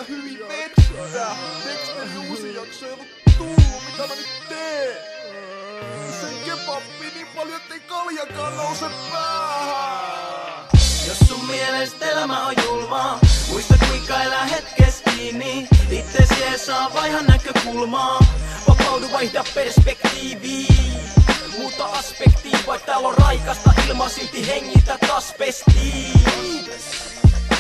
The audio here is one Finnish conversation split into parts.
niitä hyvin metsästä. Dexterin uusi jakso ei ollut tullut, mitä mä nyt teen? Sen kebabbi niin paljon, ettei kaljakaan nouse päähän. Jos sun mielestä elämä on julmaa, muista kuinka elää hetkes kiinni. Itses jeesaa, vaiha näkökulmaa. Vapaudu, vaihda perspektiiviä. Muuta aspektia, vaikka täällä on raikasta ilma, silti hengitä taas pestiin.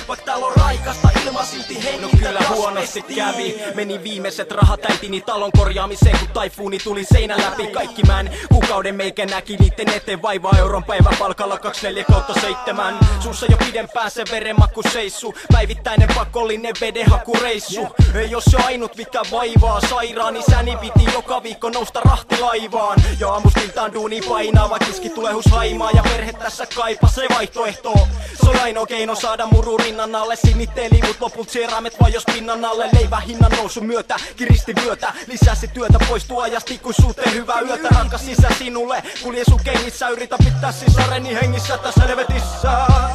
Vaikka täällä on raikasta ilma, silti hengitä. No kyllä huonosti kävi. Meni viimeiset rahat äitini talon korjaamiseen, kun taifuuni tuli seinä läpi. Kaikki kuukauden meikä näki niitten eteen vaivaa euron päiväpalkalla 24/7. Suussa jo pidempään se verenmaku seissu. Päivittäinen pakollinen vedenhakureissu. Jos se ainut mikä vaivaa sairaan, isäni piti joka viikko nousta rahtilaivaan. Ja aamustiltaan duuni painaa, vaikka iski tulee haimaa. Ja perhe tässä kaipaa se vaihtoehto. Se on ainoa keino saada muru rinnan alle. Sinitteli mut loput sieraimet vaan jos pinnan alle. Leivän hinnan nousun myötä kiristi vyötä. Lisää se työtä poistuu ajasti kun suuteen hyvää yötä. Rakas isä sinulle kulje sun kengissä. Yritä pitää sisareni hengissä tässä helvetissä.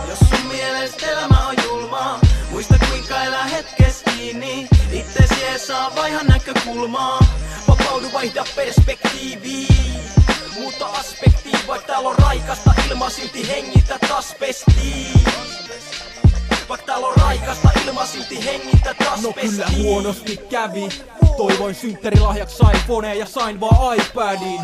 Jos sun mielestä elämä on julmaa, muista kuinka elää hetkes kiinni. Itses jeesaa, vaiha näkökulmaa. Vapaudu, vaihda perspektiiviä. Muuta aspektia, vaikka täällä on raikasta ilma, silti hengitä taas pestiin. Vaikka täällä on raikasta ilma, silti hengitä taas pestiin. No kyllä huonosti kävi. Toivoin synttärilahjaksi iPhoneen ja sain vaan iPadin.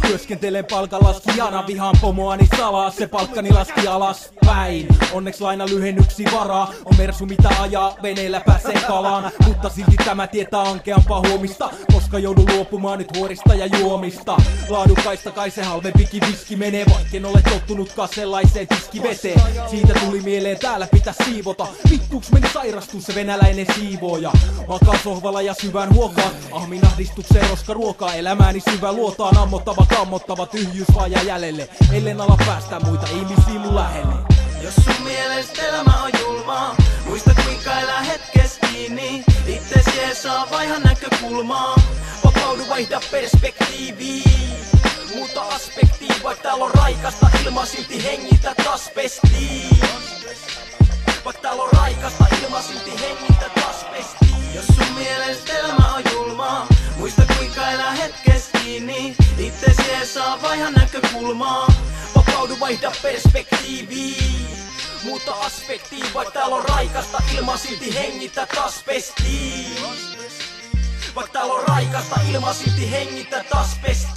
Työskentelen palkanlaskijana, vihaan pomoani salaa, se palkkani laski alaspäin. Onneksi laina lyhennyksi varaa, on mersu mitä ajaa, veneellä pääsee kalaan. Mutta silti tämä tietää ankeampaa huomista, koska joudun luopumaan nyt huorista ja juomista. Laadukkaista kai se halvempikin viski menee, vaikken ole tottunutkaan sellaiseen tiskiveteen. Siitä tuli mieleen täällä pitää siivota, vittuks meni sairastuu se venäläinen siivooja. Makaa sohvalla ja syvään huokaan, ahmin ahdistukseen roska ruokaa. Elämääni syvä luotaan ammottava kammottava tyhjyys vaan jää jäljelle. Ellen ala päästä muita ihmisiä mun lähelle. Jos sun mielestä elämä on julmaa, muista kuinka elää hetkes kiinni. Itses jeesaa, vaiha näkökulmaa. Vapaudu, vaihda perspektiiviä. Muuta aspektia, vaikka täällä on raikasta ilma, silti hengitä taas pestiin. Vaikka täällä on raikasta ilma, silti hengitä taas pestiin. Jos sun mielestä elämä on julmaa, muista kuinka elää hetkes kiinni. Itses jeesaa, vaiha näkökulmaa. Vapaudu, vaihda perspektiiviä. Muuta aspektia, vaikka täällä on raikasta ilma, silti hengitä taas pestiin. Vaikka täällä on raikasta ilma, silti hengitä taas pestiin.